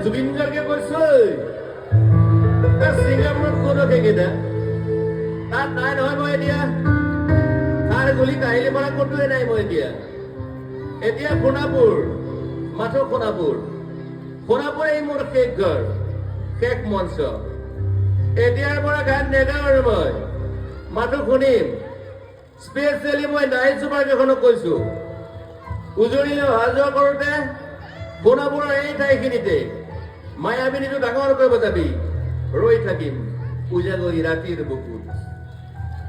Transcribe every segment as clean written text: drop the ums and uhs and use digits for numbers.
জুবিন গাৰ্গে কৈছে ছিংগাপুৰত ক'ত কেইটা তাত নাই নহয় মই এতিয়া তাৰ গলি কাহিলী পৰা ক'তোৱে নাই মই এতিয়া সোণাপুৰ মাথো সোণাপুৰ এই মোৰ শেষ ঘৰ শেষ মঞ্চ এতিয়াৰ পৰা গান নেগাওঁ আৰু মই মাথো শুনিম স্পেচিয়েলি মই নাইট চুপাৰ কেইখনক কৈছো উজনিলৈ অহা যোৱা কৰোঁতে সোণাপুৰৰ এই ঠাইখিনিতে মায়াবিনীটো ডাঙৰকৈ বজাবি ৰৈ থাকিম উজাগৰি ৰাতিৰ বুকুত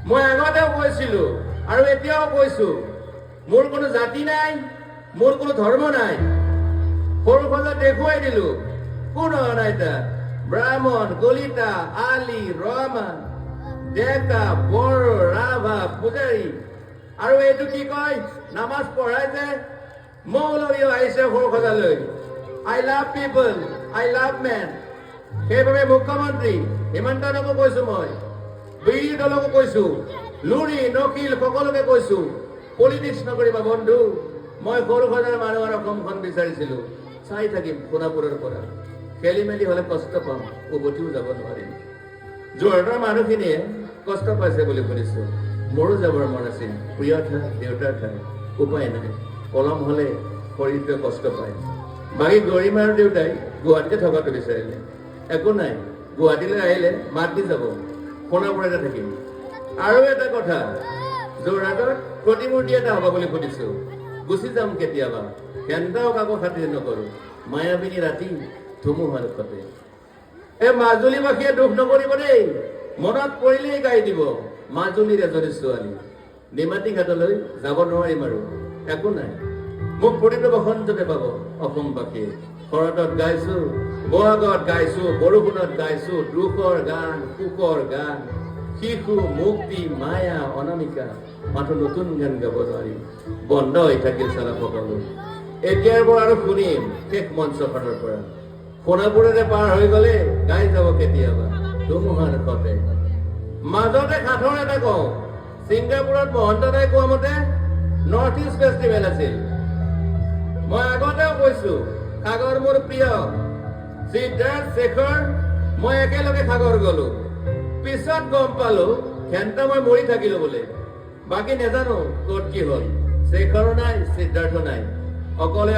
মই আগতেও কৈছিলো আৰু এতিয়াও কৈছো মোৰ কোনো জাতি নাই মোৰ কোনো ধৰ্ম নাই সৰু সজাত দেখুৱাই দিলো কোন নাই তাত ব্ৰাহ্মণ কলিতা আলি ৰহমান ডেকা বড়ো ৰাভা পূজাৰী আৰু এইটো কি কয় নামাজ পঢ়াই যে মৌলবীও আহিছে সৰু সজালৈ I love people I love man সেইবাবে মুখ্যমন্ত্ৰী হিমন্তকো কৈছো মই বিৰোধী দলকো কৈছো লুৰি নকিল সকলোকে কৈছো পলিটিক্স নকৰিবা বন্ধু মই সৰু সজাৰ মানুহৰ অসমখন বিচাৰিছিলো চাই থাকিম সোণাপুৰৰ পৰা খেলি মেলি হলে কষ্ট পাম উভতিও যাব নোৱাৰিম যোৰহাটৰ মানুহখিনিয়ে কষ্ট পাইছে বুলি শুনিছো মোৰো যাবৰ মন আছিল প্ৰিয় ঠাই দেউতাৰ ঠাই উপায় নাই পলম হলে শৰীৰটোৱে কষ্ট পায় বাকী গৰিমাৰ দেউতাই গুৱাহাটীতে থকাটো বিচাৰিলে একো নাই গুৱাহাটীলৈ আহিলে মাত দি যাব সোণাপুৰতে থাকিম আৰু এটা কথা যোৰহাটত প্ৰতিমূৰ্তি এটা হ'ব বুলি শুনিছো গুচি যাম কেতিয়াবা কেন্দ্ৰাও কাকো খাতিৰ নকৰো মায়াবিনী ৰাতি ধুমুহাৰ সতে এই মাজুলীবাসীয়ে দুখ নকৰিব দেই মনত পৰিলেই গাই দিব মাজুলীৰ এজনী ছোৱালী নিমাতী ঘাটলৈ যাব নোৱাৰিম আৰু একো নাই মোক প্ৰতিটো বসন্ততে পাব অসমবাসীয়ে শৰতত গাইছো বহাগত গাইছো বৰষুণত গাইছো দুখৰ গান সুখৰ গান শিশু মুক্তি মায়া অনামিকা মাথো নতুন গান গাব নোৱাৰিম বন্ধ হৈ থাকিল চালা সকলো এতিয়াৰ পৰা আৰু শুনিম শেষ মঞ্চখনৰ পৰা সোণাপুৰেৰে পাৰ হৈ গলে গাই যাব কেতিয়াবা ধুমুহাৰ সতে মাজতে সাধৰ এটা কওঁ ছিংগাপুৰত মহন্ত দাই কোৱা মতে নৰ্থ ইষ্ট ফেষ্টিভেল আছিল মই আগতেও কৈছো সাগৰ মোৰ প্ৰিয় সিদ্ধাৰ্থ শেখৰ মই একেলগে সাগৰ গলো পিছত গম পালো ঘেণ্টা মই মৰি থাকিলো বোলে বাকী নেজানো ক'ত কি হ'ল শেখৰো নাই সিদ্ধাৰ্থ নাই অকলে